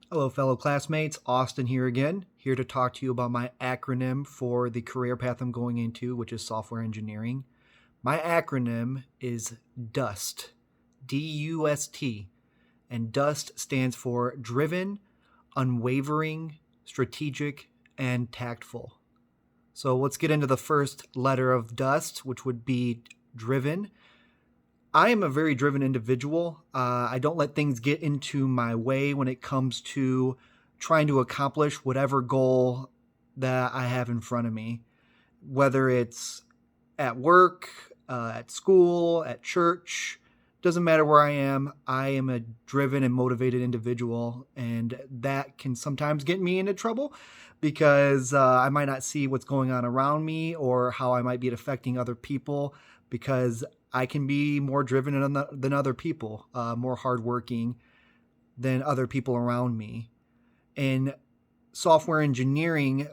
Hello, fellow classmates. Austin here again, here to talk to you about my acronym for the career path I'm going into, which is software engineering. My acronym is DUST, D-U-S-T, and DUST stands for Driven, Unwavering, Strategic, and Tactful. So let's get into the first letter of DUST, which would be Driven. I am a very driven individual. I don't let things get into my way when it comes to trying to accomplish whatever goal that I have in front of me, whether it's at work, at school, at church. Doesn't matter where I am. I am a driven and motivated individual, and that can sometimes get me into trouble because I might not see what's going on around me or how I might be affecting other people because I can be more driven than other people, more hardworking than other people around me. In software engineering,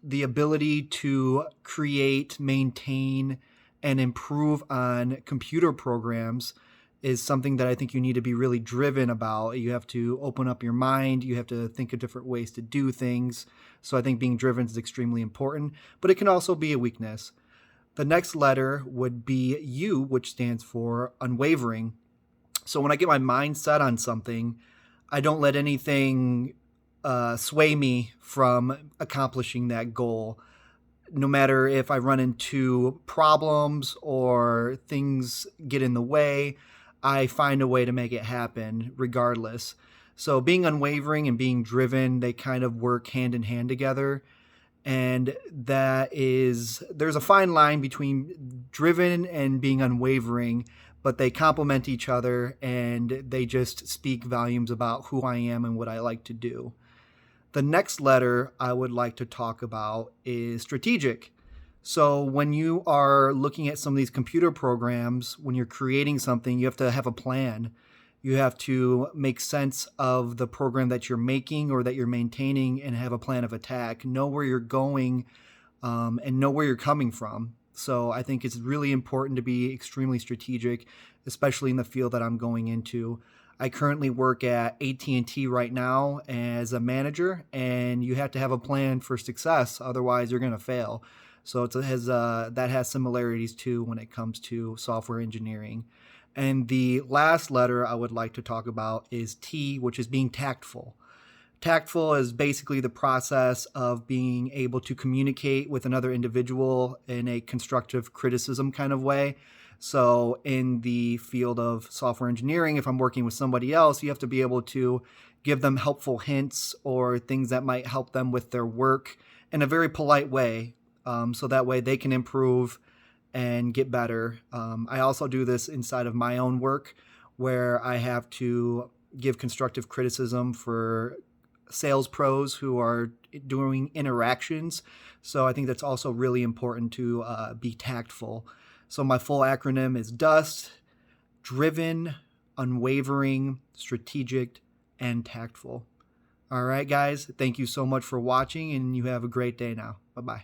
the ability to create, maintain, and improve on computer programs is something that I think you need to be really driven about. You have to open up your mind. You have to think of different ways to do things. So I think being driven is extremely important, but it can also be a weakness. The next letter would be U, which stands for unwavering. So when I get my mind set on something, I don't let anything sway me from accomplishing that goal. No matter if I run into problems or things get in the way, I find a way to make it happen regardless. So being unwavering and being driven, they kind of work hand in hand together. And there's a fine line between driven and being unwavering, but they complement each other and they just speak volumes about who I am and what I like to do. The next letter I would like to talk about is strategic. So when you are looking at some of these computer programs, when you're creating something, you have to have a plan. You have to make sense of the program that you're making or that you're maintaining and have a plan of attack, know where you're going, and know where you're coming from. So I think it's really important to be extremely strategic, especially in the field that I'm going into. I currently work at AT&T right now as a manager, and you have to have a plan for success. Otherwise, you're going to fail. So that has similarities too when it comes to software engineering. And the last letter I would like to talk about is T, which is being tactful. Tactful is basically the process of being able to communicate with another individual in a constructive criticism kind of way. So in the field of software engineering, if I'm working with somebody else, you have to be able to give them helpful hints or things that might help them with their work in a very polite way. So that way they can improve and get better. I also do this inside of my own work where I have to give constructive criticism for sales pros who are doing interactions. So I think that's also really important to be tactful. So my full acronym is DUST, Driven, Unwavering, Strategic, and Tactful. All right, guys, thank you so much for watching, and you have a great day now. Bye-bye.